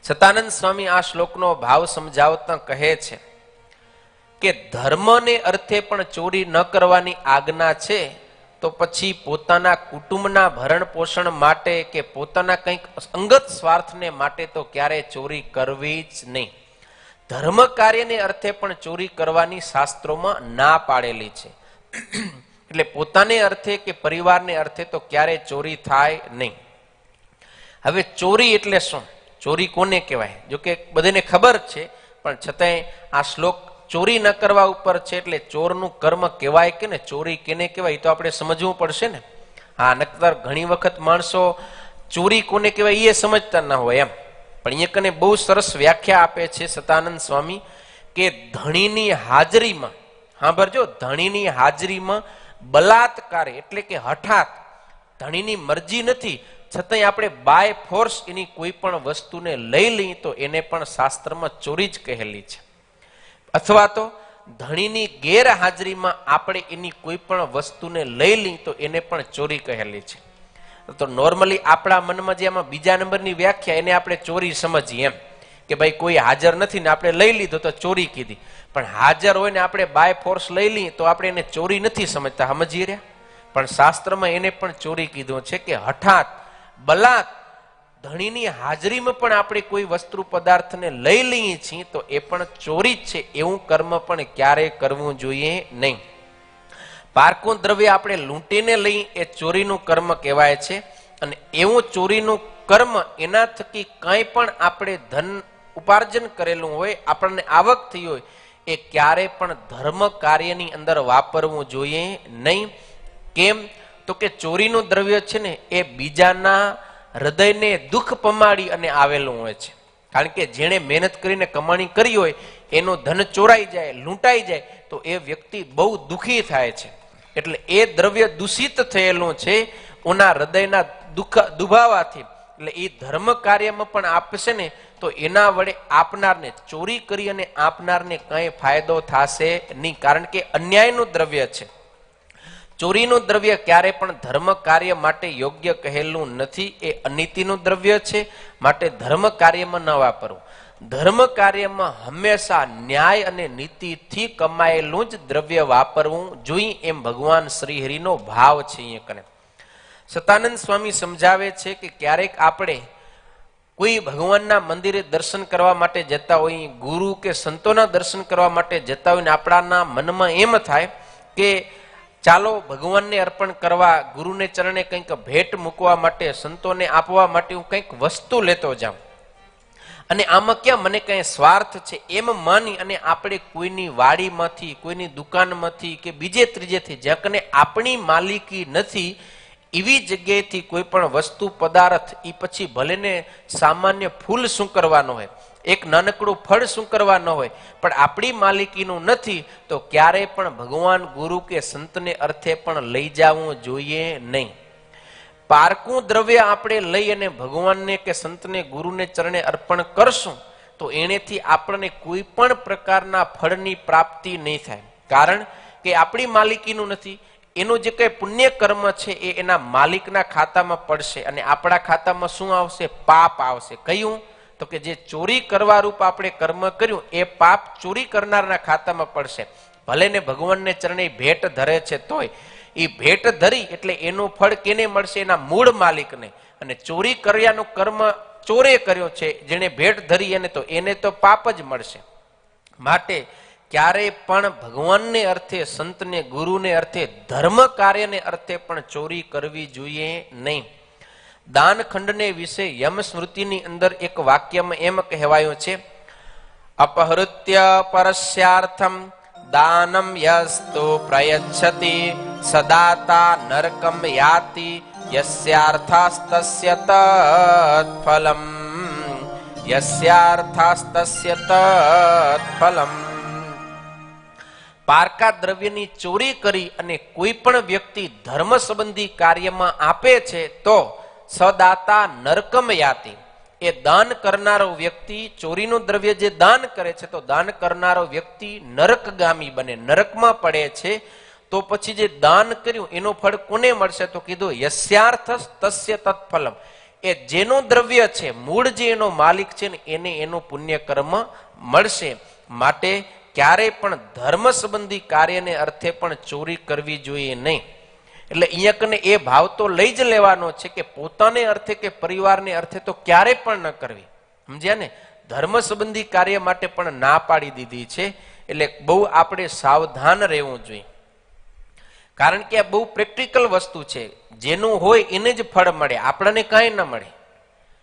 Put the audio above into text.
સતાનંદ સ્વામી આ શ્લોકનો ભાવ સમજાવતા કહે છે કે ધર્મને અર્થે પણ ચોરી ન કરવાની આજ્ઞા છે, તો પછી પોતાના કુટુંબના ભરણ પોષણ માટે કે પોતાના કંઈક અંગત સ્વાર્થને માટે તો ક્યારે ચોરી કરવી જ નહીં. ધર્મ કાર્યને અર્થે પણ ચોરી કરવાની શાસ્ત્રોમાં ના પાડેલી છે. એટલે પોતાને અર્થે કે પરિવારને અર્થે તો ક્યારે ચોરી થાય નહીં. હવે ચોરી એટલે શું? ચોરી કોને કહેવાય? જો કે બધાને ખબર છે, પણ છતાંય આ શ્લોક ચોરી ન કરવા ઉપર છે, એટલે ચોરનું કર્મ કહેવાય કે ને ચોરી કેને કહેવાય તો આપણે સમજવું પડશે ને. હા, નકર ઘણી વખત માણસો ચોરી કોને કહેવાય એ સમજતા ના હોય એમ. પણ અહીંયા કને બહુ સરસ વ્યાખ્યા આપે છે સતાનંદ સ્વામી કે ધણીની હાજરીમાં, હા બરજો, ધણીની હાજરીમાં બલાત્કાર એટલે કે હઠાત, ધણીની મરજી નથી છતાંય આપણે બાય ફોર્સ એની કોઈ પણ વસ્તુને લઈ લઈએ તો એને પણ શાસ્ત્રમાં ચોરી જ કહેલી છે. અથવા તો ધણીની ગેરહાજરીમાં આપણે એની કોઈ પણ વસ્તુને લઈ લઈએ તો એને પણ ચોરી કહેલી છે. તો નોર્મલી આપણા મનમાં જે આમાં બીજા નંબરની વ્યાખ્યા એને આપણે ચોરી સમજીએ એમ કે ભાઈ કોઈ હાજર નથી ને આપણે લઈ લીધો તો ચોરી કીધી. પણ હાજર હોય ને આપણે બાય ફોર્સ લઈ લઈએ તો આપણે એને ચોરી નથી સમજતા, સમજી રહ્યા. પણ શાસ્ત્રમાં એને પણ ચોરી કીધું છે કે હઠાત બલાત ધણીની હાજરીમાં પણ આપણે કોઈ વસ્તુ પદાર્થને લઈ લઈએ છીએ તો એ પણ ચોરી જ છે. એવું કર્મ પણ ક્યારેય કરવું જોઈએ નહીં. પારકું દ્રવ્ય આપણે લૂંટીને લઈ એ ચોરીનું કર્મ કહેવાય છે. અને એવું ચોરીનું કર્મ એના થકી કંઈ પણ આપણે ધન ઉપાર્જન કરેલું હોય, આપણને આવક થઈ હોય, એ ક્યારે પણ ધર્મ કાર્યની અંદર વાપરવું જોઈએ નહીં. કેમ? તો કે ચોરીનું દ્રવ્ય છે ને એ બીજાના હૃદયને દુઃખ પમાડી અને આવેલું હોય છે. કારણ કે જેણે મહેનત કરીને કમાણી કરી હોય એનું ધન ચોરાઈ જાય, લૂંટાઈ જાય તો એ વ્યક્તિ બહુ દુઃખી થાય છે. એટલે એ દ્રવ્ય દૂષિત થયેલું છે ઓના હૃદયના દુઃખ દુભાવાથી. એટલે એ ધર્મ કાર્યમાં પણ આપશે ને તો એના વડે આપનારને, ચોરી કરી અને આપનારને કંઈ ફાયદો થશે નહીં. કારણ કે અન્યાયનું દ્રવ્ય છે. ચોરીનું દ્રવ્ય ક્યારે પણ ધર્મ કાર્ય માટે યોગ્ય કહેલું નથી. એ અનીતિનું દ્રવ્ય છે, માટે ધર્મ કાર્યમાં ન વાપરવું. ધર્મ કાર્યમાં હંમેશા ન્યાય અને નીતિથી કમાયેલું જ દ્રવ્ય વાપરવું જોઈએ, એમ ભગવાન શ્રી હરિનો ભાવ છે. અહીંયા કને સતાનંદ સ્વામી સમજાવે છે કે ક્યારેક આપણે કોઈ ભગવાનના મંદિરે દર્શન કરવા માટે જતા હોય, ગુરુ કે સંતોના દર્શન કરવા માટે જતા હોય ને આપણાના મનમાં એમ થાય કે ચાલો ભગવાનને અર્પણ કરવા, ગુરુને ચરણે કંઈક ભેટ મૂકવા માટે, સંતોને આપવા માટે હું કંઈક વસ્તુ લેતો જાઉં અને આમાં ક્યાં મને કંઈ સ્વાર્થ છે એમ માની અને આપણે કોઈની વાડીમાંથી, કોઈની દુકાનમાંથી કે બીજે ત્રીજેથી જ્યાં કને આપણી માલિકી નથી એવી જગ્યાએથી કોઈ પણ વસ્તુ પદાર્થ, એ પછી ભલે ને સામાન્ય ફૂલ શું કરવાનો હોય, એક નાનકડું ફળ શું કરવાનો હોય, પણ આપણી માલિકીનું નથી તો ક્યારેય પણ ભગવાન, ગુરુ કે સંતને અર્થે પણ લઈ જવું જોઈએ નહીં. પારકું દ્રવ્ય આપણે લઈ અને ભગવાનને કે સંતને, ગુરુને ચરણે અર્પણ કરશું તો એનેથી આપણને કોઈ પણ પ્રકારના ફળની પ્રાપ્તિ નહીં થાય. કારણ કે આપણી માલિકીનું નથી. એનું જે કંઈ પુણ્ય કર્મ છે એ એના માલિકના ખાતામાં પડશે અને આપણા ખાતામાં શું આવશે? પાપ આવશે. કયું? તો કે જે ચોરી કરવા રૂપ આપણે કર્મ કર્યું એ પાપ ચોરી કરનારના ખાતામાં પડશે. ભલે ને ભગવાનને ચરણે ભેટ ધરે છે તોય એ ભેટ ધરી એટલે એનું ફળ કેને મળશે? એના મૂળ માલિકને. અને ચોરી કર્યાનું કર્મ ચોરે કર્યો છે જેને ભેટ ધરી એને તો પાપ જ મળશે. માટે ક્યારેય પણ ભગવાનને અર્થે, સંતને, ગુરુને અર્થે, ધર્મ કાર્યને અર્થે પણ ચોરી કરવી જોઈએ નહીં. દાનખંડને વિશે યમ સ્મૃતિની અંદર એક વાક્યમાં એમ કહેવાયું છે, અપહૃત્ય પરસ્યાર્થમ દાનમ યસ્તુ પ્રયચ્છતિ સદાતા નરકમ યાતિ યસ્યાર્થાસ્તસ્ય તત્ફલમ યસ્યાર્થાસ્તસ્ય તત્ફલમ. પારકા દ્રવ્યની ચોરી કરી અને કોઈ પણ વ્યક્તિ ધર્મ સંબંધી કાર્યમાં આપે છે તો સદાતા નરકમ યાતિ. એ દાન કરનારો વ્યક્તિ, ચોરીનું દ્રવ્ય જે દાન કરે છે તો દાન કરનારો વ્યક્તિ નરકગામી બને, નરકમાં પડે છે. તો પછી જે દાન કર્યું એનું ફળ કોને મળશે? તો કીધું યસ્યાર્થ તસ્ય તત્ફલમ. એ જેનો દ્રવ્ય છે, મૂળ જે એનો માલિક છે ને એને એનું પુણ્ય કર્મ મળશે. માટે ક્યારેય પણ ધર્મ સંબંધી કાર્યને અર્થે પણ ચોરી કરવી જોઈએ નહીં. એટલે અહીંયા કને એ ભાવ તો લઈ જ લેવાનો છે કે પોતાને અર્થે કે પરિવારને અર્થે તો ક્યારેય પણ ન કરવી. સમજ્યા ને? ધર્મ સંબંધી કાર્ય માટે પણ ના પાડી દીધી છે. એટલે બહુ આપણે સાવધાન રહેવું જોઈએ. કારણ કે આ બહુ પ્રેક્ટિકલ વસ્તુ છે. જેનું હોય એને જ ફળ મળે, આપણને કાંઈ ન મળે.